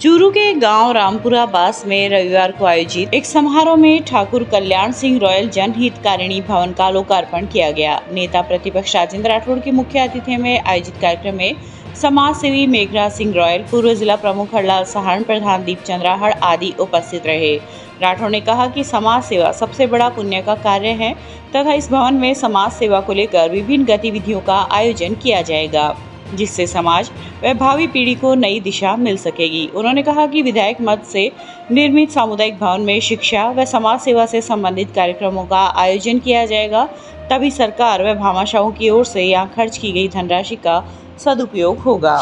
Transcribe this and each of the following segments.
चूरू के गांव रामपुरा बास में रविवार को आयोजित एक समारोह में ठाकुर कल्याण सिंह रॉयल जनहितकारिणी भवन का लोकार्पण किया गया। नेता प्रतिपक्ष राजेंद्र राठौड़ के मुख्य आतिथ्य में आयोजित कार्यक्रम में समाज सेवी मेघराज सिंह रॉयल, पूर्व जिला प्रमुख हरलाल सहारण, प्रधान दीपचंद राहड़ आदि उपस्थित रहे। राठौड़ ने कहा कि समाज सेवा सबसे बड़ा पुण्य का कार्य है तथा इस भवन में समाज सेवा को लेकर विभिन्न गतिविधियों का आयोजन किया जाएगा, जिससे समाज व भावी पीढ़ी को नई दिशा मिल सकेगी। उन्होंने कहा कि विधायक मद से निर्मित सामुदायिक भवन में शिक्षा व समाज सेवा से संबंधित कार्यक्रमों का आयोजन किया जाएगा, तभी सरकार व भामाशाहों की ओर से यहाँ खर्च की गई धनराशि का सदुपयोग होगा।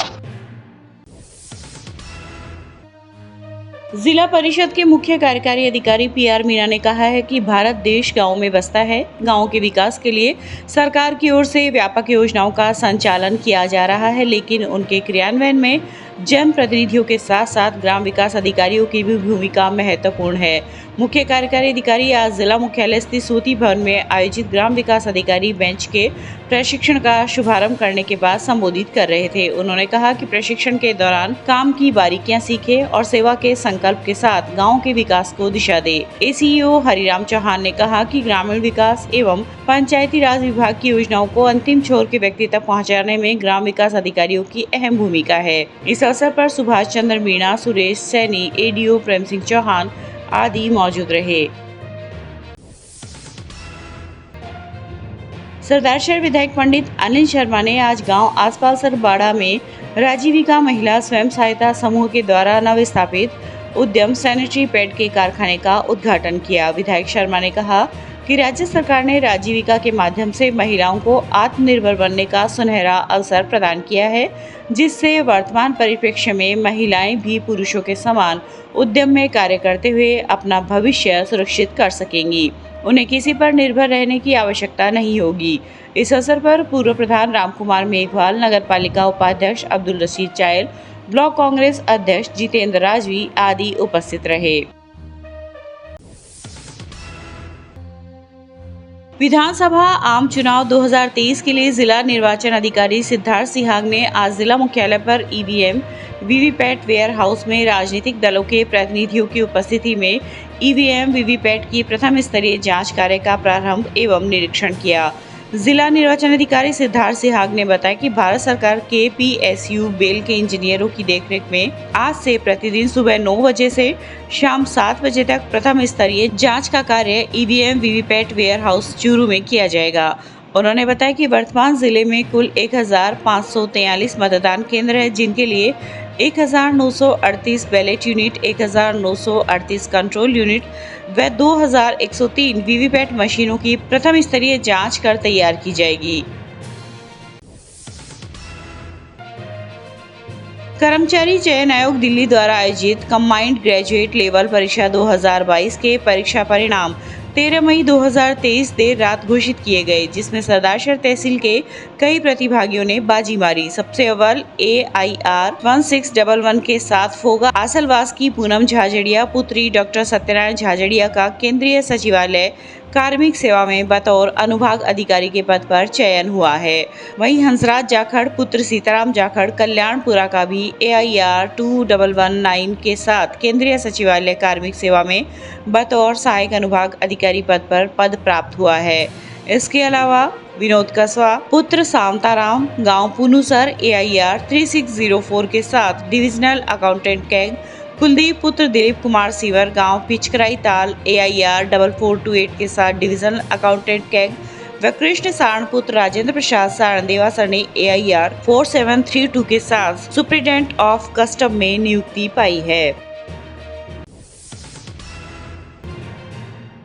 जिला परिषद के मुख्य कार्यकारी अधिकारी PR मीणा ने कहा है कि भारत देश गांव में बसता है। गांव के विकास के लिए सरकार की ओर से व्यापक योजनाओं का संचालन किया जा रहा है, लेकिन उनके क्रियान्वयन में जनप्रतिनिधियों के साथ साथ ग्राम विकास अधिकारियों की भी भूमिका महत्वपूर्ण है। मुख्य कार्यकारी अधिकारी आज जिला मुख्यालय स्थित सूती भवन में आयोजित ग्राम विकास अधिकारी बेंच के प्रशिक्षण का शुभारंभ करने के बाद संबोधित कर रहे थे। उन्होंने कहा कि प्रशिक्षण के दौरान काम की बारीकियां सीखे और सेवा के संकल्प के साथ गांव के विकास को दिशा दे। ACO हरिराम चौहान ने कहा कि ग्रामीण विकास एवं पंचायती राज विभाग की योजनाओं को अंतिम छोर के व्यक्ति तक पहुँचाने में ग्राम विकास अधिकारियों की अहम भूमिका है। इस अवसर पर सुभाष चंद्र मीणा, सुरेश सैनी, ADO प्रेम सिंह चौहान आदि मौजूद रहे। सरदारशहर विधायक पंडित अनिल शर्मा ने आज गांव आसपालसर बाड़ा में राजीविका महिला स्वयं सहायता समूह के द्वारा नवस्थापित उद्यम सैनिटरी पैड के कारखाने का उद्घाटन किया। विधायक शर्मा ने कहा कि राज्य सरकार ने राजीविका के माध्यम से महिलाओं को आत्मनिर्भर बनने का सुनहरा अवसर प्रदान किया है, जिससे वर्तमान परिप्रेक्ष्य में महिलाएं भी पुरुषों के समान उद्यम में कार्य करते हुए अपना भविष्य सुरक्षित कर सकेंगी। उन्हें किसी पर निर्भर रहने की आवश्यकता नहीं होगी। इस अवसर पर पूर्व प्रधान रामकुमार मेघवाल, नगर पालिका उपाध्यक्ष अब्दुल रशीद चायल, ब्लॉक कांग्रेस अध्यक्ष जितेंद्र राजवी आदि उपस्थित रहे। विधानसभा आम चुनाव 2023 के लिए जिला निर्वाचन अधिकारी सिद्धार्थ सिहाग ने आज जिला मुख्यालय पर EVM वीवीपैट वेयर हाउस में राजनीतिक दलों के प्रतिनिधियों की उपस्थिति में EVM वीवीपैट की प्रथम स्तरीय जांच कार्य का प्रारंभ एवं निरीक्षण किया। जिला निर्वाचन अधिकारी सिद्धार्थ सिहाग ने बताया कि भारत सरकार के PSU बेल के इंजीनियरों की देखरेख में आज से प्रतिदिन सुबह 9 बजे से शाम 7 बजे तक प्रथम स्तरीय जांच का कार्य EVM VVPAT warehouse Churu में किया जाएगा। उन्होंने बताया कि वर्तमान जिले में कुल 1543 मतदान केंद्र है, जिनके लिए 1938 बैलेट यूनिट, 1938 कंट्रोल यूनिट व 2103 वीवीपैट मशीनों की प्रथम स्तरीय जांच कर तैयार की जाएगी। कर्मचारी चयन आयोग दिल्ली द्वारा आयोजित कंबाइंड ग्रेजुएट लेवल परीक्षा 2022 के परीक्षा परिणाम 13 मई 2023 देर रात घोषित किए गए, जिसमें सरदारशहर तहसील के कई प्रतिभागियों ने बाजी मारी। सबसे अव्वल AIR 1611 के साथ फोगा आसलवास की पूनम झाझड़िया पुत्री डॉक्टर सत्यनारायण झाझड़िया का केंद्रीय सचिवालय कार्मिक सेवा में बतौर अनुभाग अधिकारी के पद पर चयन हुआ है। वहीं हंसराज जाखड़ पुत्र सीताराम जाखड़ कल्याणपुरा का भी AIR 2119 के साथ केंद्रीय सचिवालय कार्मिक सेवा में बतौर सहायक अनुभाग अधिकारी पद पर पद प्राप्त हुआ है। इसके अलावा विनोद कसवा पुत्र शांताराम गांव पुनुसर AIR 3604 के साथ डिविजनल अकाउंटेंट कैग, कुलदीप पुत्र दिलीप कुमार सीवर गांव पिचकराई ताल AIR 4428 के साथ डिविजनल अकाउंटेंट कैग व कृष्ण सारण पुत्र राजेंद्र प्रसाद सारण देवा सरणी AIR 4732 के साथ सुप्रिटेंडेंट ऑफ कस्टम में नियुक्ति पाई है।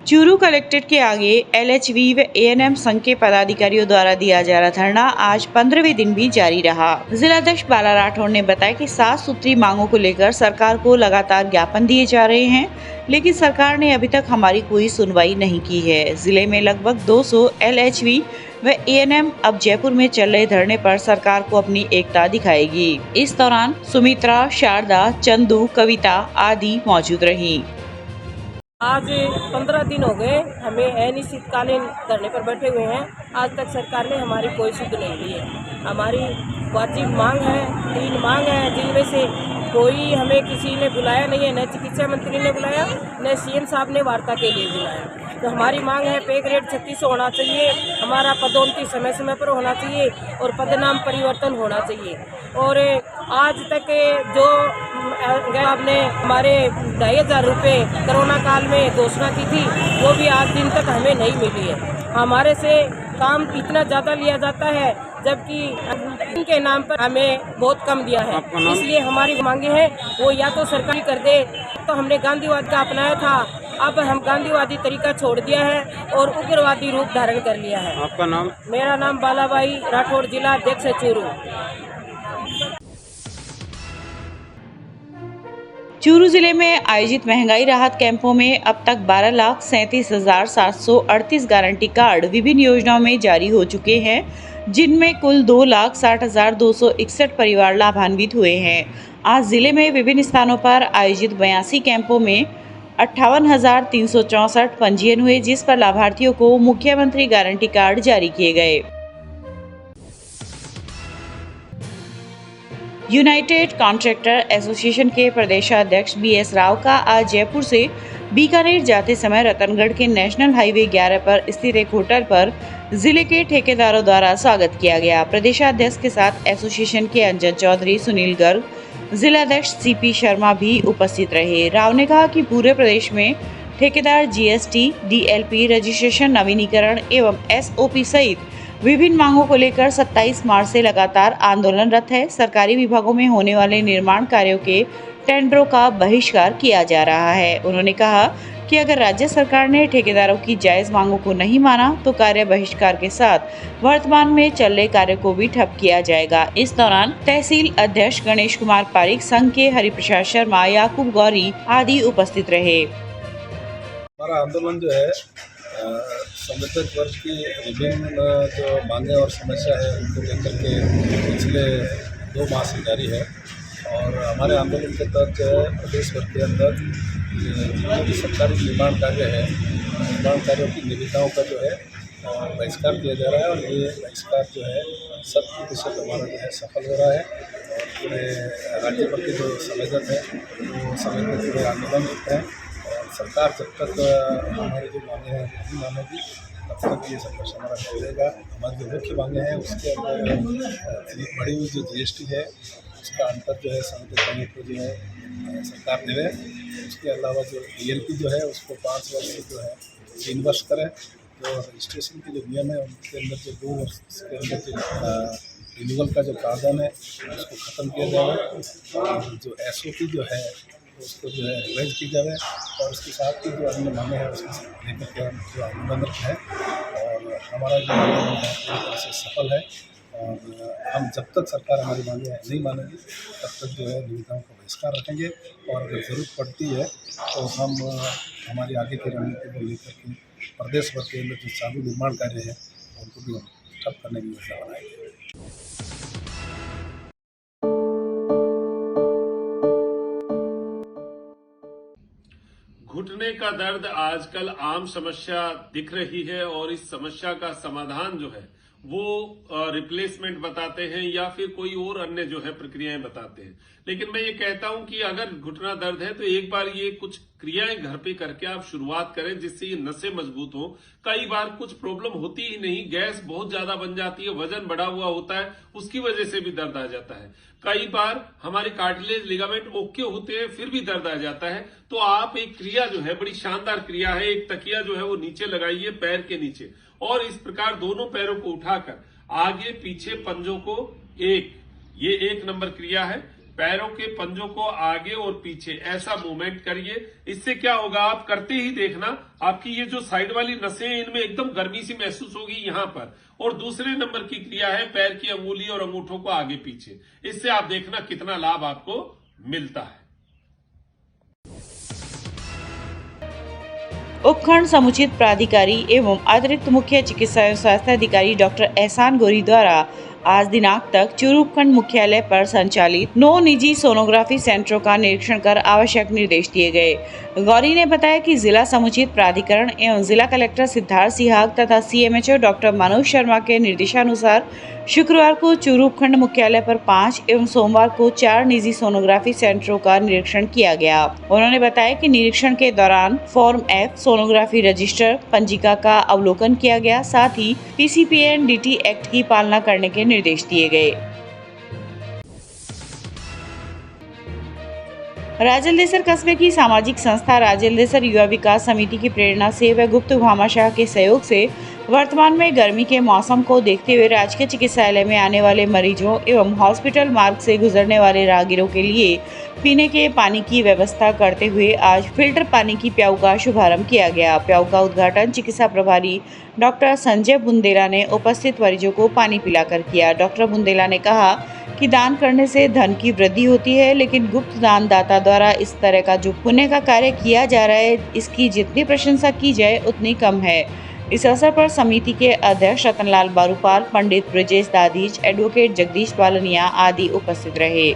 चूरू कलेक्ट्रेट के आगे LHV व ANM संघ के पदाधिकारियों द्वारा दिया जा रहा धरना आज 15वें दिन भी जारी रहा। जिलाध्यक्ष बाला राठौड़ ने बताया कि 7 सूत्री मांगों को लेकर सरकार को लगातार ज्ञापन दिए जा रहे हैं, लेकिन सरकार ने अभी तक हमारी कोई सुनवाई नहीं की है। जिले में लगभग 200 LHV व ANM अब जयपुर में चल रहे धरने पर सरकार को अपनी एकता दिखाएगी। इस दौरान सुमित्रा, शारदा, चंदू, कविता आदि मौजूद रही। आज 15 दिन हो गए हमें अनिश्चितकालीन धरने पर बैठे हुए हैं। आज तक सरकार ने हमारी कोई सुध नहीं ली है। हमारी वाजिब मांग है, 3 मांग है, जिनमें से कोई हमें किसी ने बुलाया नहीं है, न चिकित्सा मंत्री ने बुलाया, न सीएम साहब ने वार्ता के लिए बुलाया। तो हमारी मांग है पे ग्रेड 36 होना चाहिए, हमारा पदोन्नति समय समय पर होना चाहिए और पदनाम परिवर्तन होना चाहिए। और आज तक जो आपने हमारे 2500 रुपये कोरोना काल में घोषणा की थी, वो भी आज दिन तक हमें नहीं मिली है। हमारे से काम इतना ज़्यादा लिया जाता है, जबकि इनके नाम पर हमें बहुत कम दिया है। इसलिए हमारी मांगे हैं वो या तो सरकार कर दे। तो हमने गांधीवाद का अपनाया था, अब हम गांधीवादी तरीका छोड़ दिया है और उग्रवादी रूप धारण कर लिया है। आपका नाम? मेरा नाम बालाबाई राठौड़, जिला अध्यक्ष चूरू। चूरू जिले में आयोजित महंगाई राहत कैंपों में अब तक 12,37,738 गारंटी कार्ड विभिन्न योजनाओं में जारी हो चुके हैं, जिनमें कुल 2,60,261 परिवार लाभान्वित हुए हैं। आज जिले में विभिन्न स्थानों पर आयोजित 82 कैंपों में 58,364 पंजीयन हुए, जिस पर लाभार्थियों को मुख्यमंत्री गारंटी कार्ड जारी किए गए। यूनाइटेड कॉन्ट्रैक्टर एसोसिएशन के प्रदेशाध्यक्ष BS राव का आज जयपुर से बीकानेर जाते समय रतनगढ़ के नेशनल हाईवे 11 पर स्थित एक होटल पर जिले के ठेकेदारों द्वारा स्वागत किया गया। प्रदेशाध्यक्ष के साथ एसोसिएशन के अंजन चौधरी, सुनील गर्ग, जिलाध्यक्ष CP शर्मा भी उपस्थित रहे। राव ने कहा कि पूरे प्रदेश में ठेकेदार GST, DLP, रजिस्ट्रेशन नवीनीकरण एवं SOP सहित विभिन्न मांगों को लेकर 27 मार्च से लगातार आंदोलनरत है। सरकारी विभागों में होने वाले निर्माण कार्यों के टेंडरों का बहिष्कार किया जा रहा है। उन्होंने कहा कि अगर राज्य सरकार ने ठेकेदारों की जायज मांगों को नहीं माना तो कार्य बहिष्कार के साथ वर्तमान में चल रहे कार्य को भी ठप किया जाएगा। इस दौरान तहसील अध्यक्ष गणेश कुमार पारिक, संघ के हरिप्रसाद शर्मा, याकूब गौरी आदि उपस्थित रहे। हमारा आंदोलन जो है संवितक वर्ग की विभिन्न जो मांगे और समस्या है उनको लेकर के पिछले 2 माह से जारी है। और हमारे आंदोलन के तहत जो है प्रदेश भर के अंदर जितने भी सरकारी निर्माण कार्य है, निर्माण कार्यों की निविदाओं का जो है बहिष्कार किया जा रहा है। और ये बहिष्कार जो है 100% हमारा जो है सफल हो रहा है। और पूरे राज्य भर के जो संवेदक है वो संवेदक पूरे आंदोलन हैं। सरकार जब तक हमारे जो मांगे हैं नहीं मानेगी तब तक ये संघर्ष हमारा चलेगा। हमारी जो मुख्य मांगे हैं उसके अंदर बड़ी हुई जो GST है उसका अंतर जो है संवितरण मांगे को जो है सरकार दे। उसके अलावा जो DLP जो है उसको 5 वर्ष जो है 3 वर्ष करें। जो रजिस्ट्रेशन के जो नियम है उनके अंदर जो 2 वर्ष के अंदर जो रिन्यूअल का जो प्रावधान है उसको ख़त्म किया जाए। और जो SOP जो है उसको जो है रिवाइज की जाए। और उसके साथ ही जो अन्य मांगे हैं उसके लेकर के हम जो आंदोलन है और हमारा जो आंदोलन है पूरी तरह से सफल है। और हम जब तक सरकार हमारी मांगे नहीं मानेगी तब तक जो है निविदाओं का बहिष्कार रखेंगे। और अगर ज़रूरत पड़ती है तो हम हमारी आगे की रणनीति को लेकर के प्रदेश भर के अंदर जो चालू निर्माण कार्य है उनको भी हम ठप करने की योजना बनाएंगे। घुटने का दर्द आजकल आम समस्या दिख रही है और इस समस्या का समाधान जो है वो रिप्लेसमेंट बताते हैं या फिर कोई और अन्य जो है प्रक्रियाएं बताते हैं। लेकिन मैं ये कहता हूं कि अगर घुटना दर्द है तो एक बार ये कुछ क्रियाएं घर पे करके आप शुरुआत करें जिससे ये नसें मजबूत हो। कई बार कुछ प्रॉब्लम होती ही नहीं, गैस बहुत ज्यादा बन जाती है, वजन बढ़ा हुआ होता है, उसकी वजह से भी दर्द आ जाता है। कई बार हमारे कार्टिलेज लिगामेंट ओके होते हैं फिर भी दर्द आ जाता है। तो आप एक क्रिया जो है बड़ी शानदार क्रिया है, एक तकिया जो है वो नीचे लगाइए पैर के नीचे और इस प्रकार दोनों पैरों को उठाकर आगे पीछे पंजों को ये 1 नंबर क्रिया है। पैरों के पंजों को आगे और पीछे ऐसा मूवमेंट करिए। इससे क्या होगा आप करते ही देखना आपकी ये जो साइड वाली नसें इनमें एकदम गर्मी सी महसूस होगी यहां पर। और दूसरे नंबर की क्रिया है पैर की अंगुली और अंगूठों को आगे पीछे। इससे आप देखना कितना लाभ आपको मिलता है। उपखंड समुचित प्राधिकारी एवं अतिरिक्त मुख्य चिकित्सा एवं स्वास्थ्य अधिकारी डॉक्टर एहसान गोरी द्वारा आज दिनांक तक चूरू उपखंड मुख्यालय पर संचालित 9 निजी सोनोग्राफी सेंटरों का निरीक्षण कर आवश्यक निर्देश दिए गए। गौरी ने बताया कि जिला समुचित प्राधिकरण एवं जिला कलेक्टर सिद्धार्थ सिहाग तथा सीएमएचओ डॉक्टर मनोज शर्मा के निर्देशानुसार शुक्रवार को चूरू उपखंड मुख्यालय पर 5 एवं सोमवार को 4 निजी सोनोग्राफी सेंटरों का निरीक्षण किया गया। उन्होंने बताया कि निरीक्षण के दौरान फॉर्म F सोनोग्राफी रजिस्टर पंजिका का अवलोकन किया गया, साथ ही PCPNDT एक्ट की पालना करने के निर्देश दिए गए। राजलदेसर कस्बे की सामाजिक संस्था राजलदेसर युवा विकास समिति की प्रेरणा से व गुप्त भामाशाह के सहयोग से वर्तमान में गर्मी के मौसम को देखते हुए राजकीय चिकित्सालय में आने वाले मरीजों एवं हॉस्पिटल मार्ग से गुजरने वाले राहगीरों के लिए पीने के पानी की व्यवस्था करते हुए आज फिल्टर पानी की प्याऊ का शुभारंभ किया गया। प्याऊ का उद्घाटन चिकित्सा प्रभारी डॉक्टर संजय बुंदेला ने उपस्थित मरीजों को पानी पिलाकर किया। डॉक्टर बुंदेला ने कहा कि दान करने से धन की वृद्धि होती है, लेकिन गुप्त दान दाता द्वारा इस तरह का जो पुण्य का कार्य किया जा रहा है, इसकी जितनी प्रशंसा की जाए उतनी कम है। इस अवसर पर समिति के अध्यक्ष रतनलाल बारूपाल, पंडित ब्रजेश दादीज, एडवोकेट जगदीश बालनिया आदि उपस्थित रहे।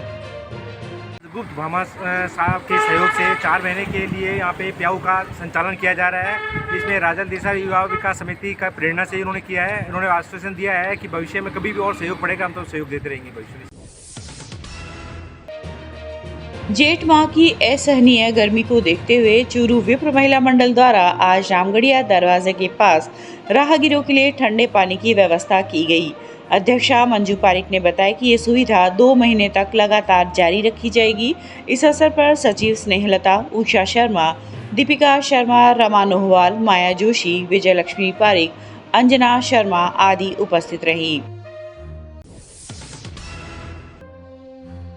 गुप्त भामा साहब के सहयोग से 4 महीने के लिए यहाँ पे प्याऊ का संचालन किया जा रहा है। इसमें राजलदेसर युवा विकास समिति का प्रेरणा से इन्होंने किया है। इन्होंने आश्वासन दिया है कि भविष्य में कभी भी और सहयोग पड़ेगा हम तो सहयोग देते रहेंगे भविष्य में। जेठ माह की असहनीय गर्मी को देखते हुए चूरू विप्र महिला मंडल द्वारा आज रामगढ़िया दरवाजे के पास राहगीरों के लिए ठंडे पानी की व्यवस्था की गई। अध्यक्षा मंजू पारिक ने बताया कि ये सुविधा 2 महीने तक लगातार जारी रखी जाएगी। इस अवसर पर सचिव स्नेहलता, उषा शर्मा, दीपिका शर्मा, रमा नोहवाल, माया जोशी, विजय लक्ष्मी पारिक, अंजना शर्मा आदि उपस्थित रही।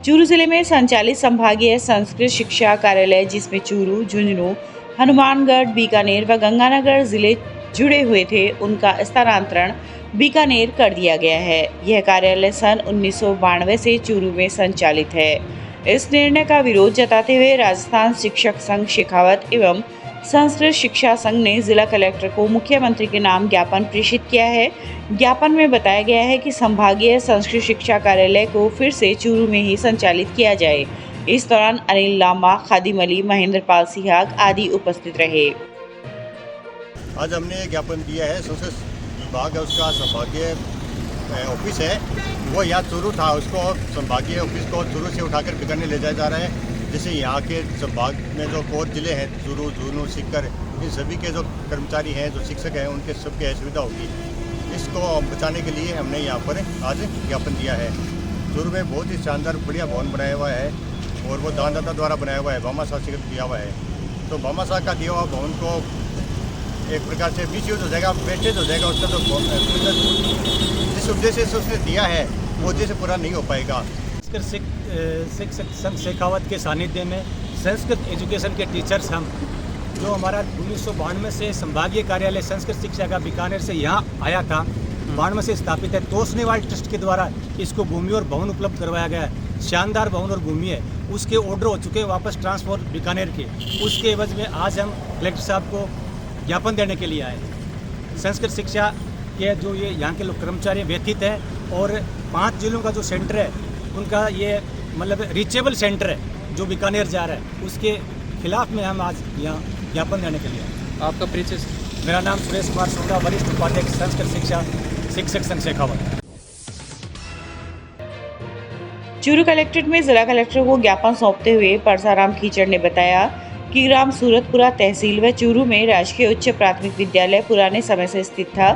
चूरू जिले में संचालित संभागीय संस्कृत शिक्षा कार्यालय, जिसमें चूरू, झुंझुनू, हनुमानगढ़, बीकानेर व गंगानगर जिले जुड़े हुए थे, उनका स्थानांतरण बीकानेर कर दिया गया है। यह कार्यालय सन 1992 से चूरू में संचालित है। इस निर्णय का विरोध जताते हुए राजस्थान शिक्षक संघ शेखावत एवं संस्कृत शिक्षा संघ ने जिला कलेक्टर को मुख्यमंत्री के नाम ज्ञापन प्रेषित किया है। ज्ञापन में बताया गया है कि संभागीय संस्कृत शिक्षा कार्यालय को फिर से चूरू में ही संचालित किया जाए। इस दौरान अनिल लांबा, खादिम अली, महेंद्र पाल सिहाग आदि उपस्थित रहे। आज हमने ज्ञापन दिया है, संस्कृत विभाग है उसका संभागीय ऑफिस है, वो यहाँ चूरू था, उसको संभागीय ऑफिस को चूरू से उठाकर बीकानेर ले जाया जा रहा है, जिससे यहाँ के संभाग में जो और जिले हैं चूरू, झुंझुनू, सीकर, इन सभी के जो कर्मचारी हैं, जो शिक्षक हैं, उनके सबके असुविधा होगी। इसको बचाने के लिए हमने यहाँ पर आज ज्ञापन दिया है। चूरू में बहुत ही शानदार बढ़िया भवन बनाया हुआ है और वो दानदाता द्वारा बनाया हुआ है, भामा शाह से दिया हुआ है। तो भामा शाह का दिया हुआ भवन को एक प्रकार से मिसयूज हो जाएगा, वेस्टेज हो जाएगा, उसका जो जिस उद्देश्य से उसने दिया है वो उद्देश्य पूरा नहीं हो पाएगा। शिक्षक संघ शेखावत के सानिध्य में संस्कृत एजुकेशन के टीचर्स हम, जो हमारा 1992 से संभागीय कार्यालय संस्कृत शिक्षा का बीकानेर से यहाँ आया था, 92 से स्थापित है। तोसनेवाल ट्रस्ट के द्वारा इसको भूमि और भवन उपलब्ध करवाया गया है। शानदार भवन और भूमि है, उसके ऑर्डर हो चुके हैं वापस ट्रांसफर बीकानेर के। उसके एवज में आज हम कलेक्टर साहब को ज्ञापन देने के लिए आए। संस्कृत शिक्षा के जो ये यहाँ के लोग कर्मचारी व्यतीत है और 5 जिलों का जो सेंटर है उनका ये मतलब रीचेबल सेंटर है जो बीकानेर जा रहा है, उसके खिलाफ में हम आज यहाँ ज्ञापन देने के लिए आए। आपका परिचय? मेरा नाम सुरेश कुमार सोंडा, वरिष्ठ उपाध्यक्ष संस्कृत शिक्षा शिक्षक संघ शेखावत। चूरू कलेक्ट्रेट में जिला कलेक्टर को ज्ञापन सौंपते हुए परसाराम कीचड़ ने बताया कि ग्राम सूरतपुरा तहसील व चूरू में राजकीय उच्च प्राथमिक विद्यालय पुराने समय से स्थित था,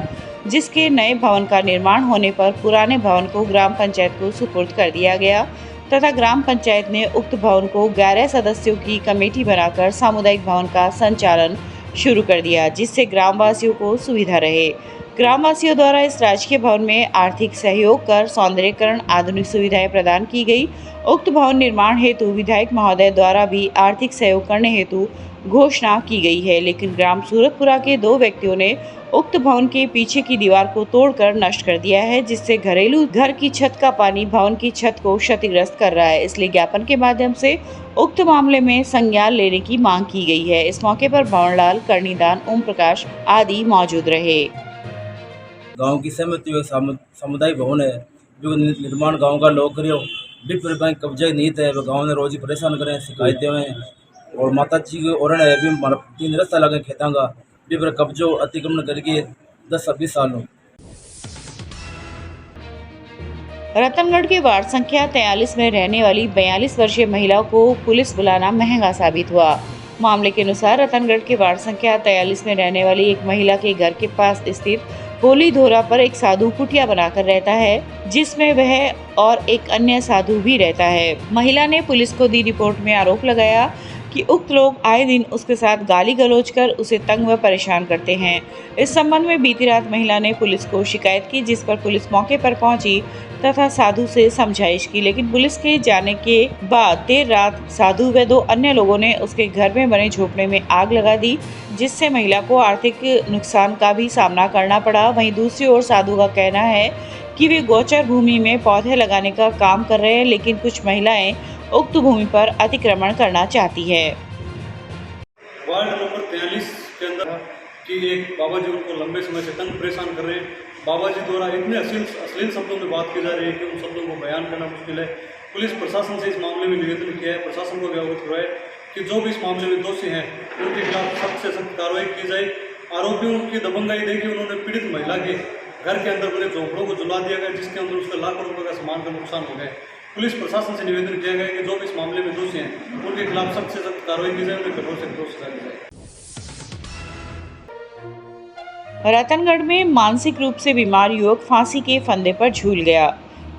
जिसके नए भवन का निर्माण होने पर पुराने भवन को ग्राम पंचायत को सुपुर्द कर दिया गया तथा ग्राम पंचायत ने उक्त भवन को 11 सदस्यों की कमेटी बनाकर सामुदायिक भवन का संचालन शुरू कर दिया, जिससे ग्रामवासियों को सुविधा रहे। ग्रामवासियों द्वारा इस राजकीय भवन में आर्थिक सहयोग कर सौंदर्यीकरण, आधुनिक सुविधाएं प्रदान की गई। उक्त भवन निर्माण हेतु विधायक महोदय द्वारा भी आर्थिक सहयोग करने हेतु घोषणा की गई है, लेकिन ग्राम सूरतपुरा के 2 व्यक्तियों ने उक्त भवन के पीछे की दीवार को तोड़कर नष्ट कर दिया है, जिससे घरेलू घर की छत का पानी भवन की छत को क्षतिग्रस्त कर रहा है। इसलिए ज्ञापन के माध्यम से उक्त मामले में संज्ञान लेने की मांग की गई है। इस मौके पर भवनलाल, कर्णीदान, ओम प्रकाश आदि मौजूद रहे। गांव की सहमति में सामुदायिक भवन है जो निर्माण गांव का लोग करियो डिपर बैंक कब्जे नीत है, वो गांव ने रोज ही परेशान करें, शिकायत देवें। और माता जी के और है भी हमारा 3 रास्ता लगे खेता का डिपर कब्जो अतिक्रमण करके 10-20 साल हो। रतनगढ़ के वार्ड संख्या 43 में रहने वाली 42 वर्षीय महिला को पुलिस बुलाना महंगा साबित हुआ। मामले के अनुसार रतनगढ़ के वार्ड संख्या 43 में रहने वाली एक महिला के घर के पास स्थित होली धोरा पर एक साधु कुटिया बनाकर रहता है, जिसमें वह और एक अन्य साधु भी रहता है। महिला ने पुलिस को दी रिपोर्ट में आरोप लगाया कि उक्त लोग आए दिन उसके साथ गाली गलौज कर उसे तंग व परेशान करते हैं। इस संबंध में बीती रात महिला ने पुलिस को शिकायत की, जिस पर पुलिस मौके पर पहुंची तथा साधु से समझाइश की, लेकिन पुलिस के जाने के बाद देर रात साधु व 2 अन्य लोगों ने उसके घर में बने झोपड़े में आग लगा दी, जिससे महिला को आर्थिक नुकसान का भी सामना करना पड़ा। वहीं दूसरी ओर साधु का कहना है कि वे गोचर भूमि में पौधे लगाने का काम कर रहे हैं, लेकिन कुछ महिलाएं उक्त भूमि पर अतिक्रमण करना चाहती है। वार्ड नंबर 43 के अंदर कि एक बाबा जी उनको लंबे समय से तंग परेशान कर रहे हैं। बाबा जी द्वारा इतने अश्लील शब्दों में बात की जा रही है कि उन शब्दों को बयान करना मुश्किल है। पुलिस प्रशासन से इस मामले में निवेदन किया है, प्रशासन को भी अवगत हुआ है कि जो भी इस मामले में दोषी हैं उनके खिलाफ सख्त से सख्त कार्रवाई की जाए। आरोपियों की दबंगाई देखी, उन्होंने पीड़ित महिला के घर के अंदर बने झोंपड़ों को जला दिया गया, जिसके अंदर उसका लाखों रुपये का सामान का नुकसान हो गया। पुलिस प्रशासन से निवेदन किया गया कि जो भी इस मामले में दोषी हैं उनके खिलाफ सख्त से सख्त कार्रवाई की जाए, उन्हें कठोर से कठोर सजा दी जाए। रतनगढ़ में मानसिक रूप से बीमार युवक फांसी के फंदे पर झूल गया।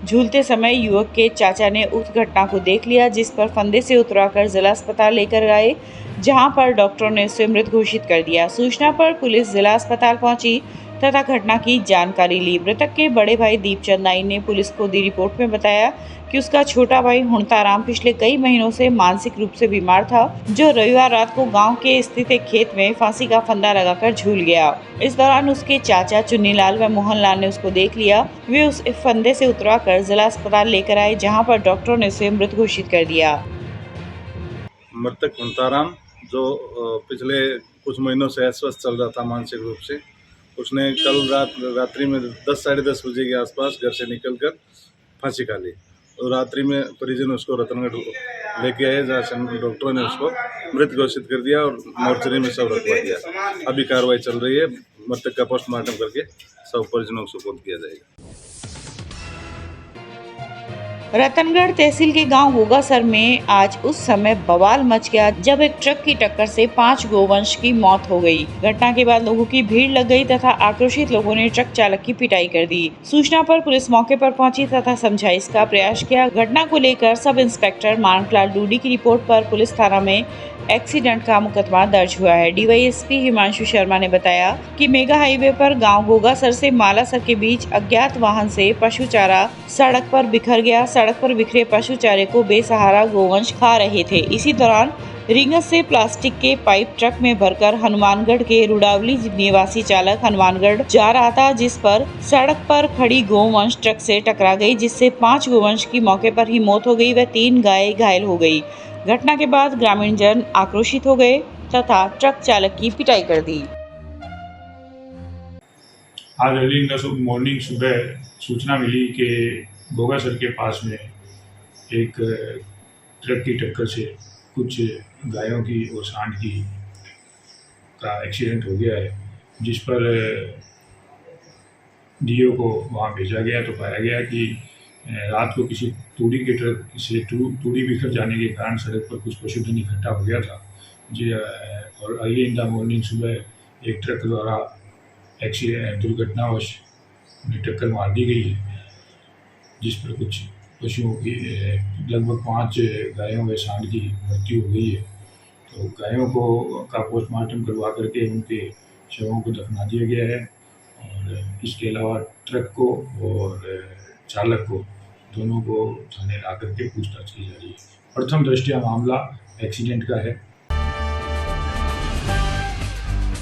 झूलते समय युवक के चाचा ने उक्त घटना को देख लिया, जिस पर फंदे से उतरकर जिला अस्पताल लेकर गए, जहां पर डॉक्टरों ने उसे मृत घोषित कर दिया। सूचना पर पुलिस जिला अस्पताल पहुंची तथा घटना की जानकारी ली। मृतक के बड़े भाई दीपचंद नाई ने पुलिस को दी रिपोर्ट में बताया कि उसका छोटा भाई हुणताराम पिछले कई महीनों से मानसिक रूप से बीमार था, जो रविवार रात को गांव के स्थित एक खेत में फांसी का फंदा लगाकर झूल गया। इस दौरान उसके चाचा चुन्नीलाल व मोहनलाल ने उसको देख लिया। वे उस फंदे से उतरकर जिला अस्पताल लेकर आए, जहां पर डॉक्टरों ने उसे मृत घोषित कर दिया। मृतक हुणताराम जो पिछले कुछ महीनों से अस्वस्थ चल रहा था मानसिक रूप से, उसने कल रात्रि में 10-10:30 बजे के आसपास घर से निकलकर फांसी खा ली और रात्रि में परिजन उसको रतनगढ़ लेके आए, जहाँ डॉक्टरों ने उसको मृत घोषित कर दिया और मोर्चरी में शव रखवा दिया। अभी कार्रवाई चल रही है, मृतक का पोस्टमार्टम करके शव परिजनों को सुपुर्द किया जाएगा। रतनगढ़ तहसील के गांव गोगासर में आज उस समय बवाल मच गया जब एक ट्रक की टक्कर से 5 गोवंश की मौत हो गई। घटना के बाद लोगों की भीड़ लग गई तथा आक्रोशित लोगों ने ट्रक चालक की पिटाई कर दी। सूचना पर पुलिस मौके पर पहुंची तथा समझाइश का प्रयास किया। घटना को लेकर सब इंस्पेक्टर मानकलाल डूडी की रिपोर्ट पर पुलिस थाना में एक्सीडेंट का मुकदमा दर्ज हुआ है। डीवाईएसपी हिमांशु शर्मा ने बताया कि मेगा हाईवे पर गांव गोगासर से मालासर के बीच अज्ञात वाहन से पशु चारा सड़क पर बिखर गया। सड़क पर बिखरे पशु चारे को बेसहारा गोवंश खा रहे थे। इसी दौरान रिंगस से प्लास्टिक के पाइप ट्रक में भरकर हनुमानगढ़ के रुडावली निवासी चालक हनुमानगढ़ जा रहा था, जिस पर सड़क पर खड़ी गोवंश ट्रक से टकरा गई, जिससे 5 गोवंश की मौके पर ही मौत हो गई व 3 गाय घायल हो गई। घटना के बाद ग्रामीण जन आक्रोशित हो गए तथा ट्रक चालक की पिटाई कर दी। आज अर्ली मॉर्निंग सुबह सूचना मिली कि गोगासर के पास में एक ट्रक की टक्कर से कुछ गायों की और सांड की का एक्सीडेंट हो गया है, जिस पर डीओ को वहां भेजा गया तो पाया गया कि रात को किसी तूड़ी के ट्रक से तूड़ी बिखर जाने के कारण सड़क पर कुछ पशुधन इकट्ठा हो गया था जी। और अर्ली इन द मॉर्निंग सुबह एक ट्रक द्वारा दुर्घटनावश टक्कर मार दी गई है, जिस पर कुछ पशुओं की लगभग 5 गायों व सांड की मृत्यु हो गई है। तो गायों को का पोस्टमार्टम करवा करके उनके शवों को दफना दिया गया है और इसके अलावा ट्रक को और चालक को दोनों को थाने ला करके पूछताछ की जा रही है। प्रथम दृष्टया मामला एक्सीडेंट का है।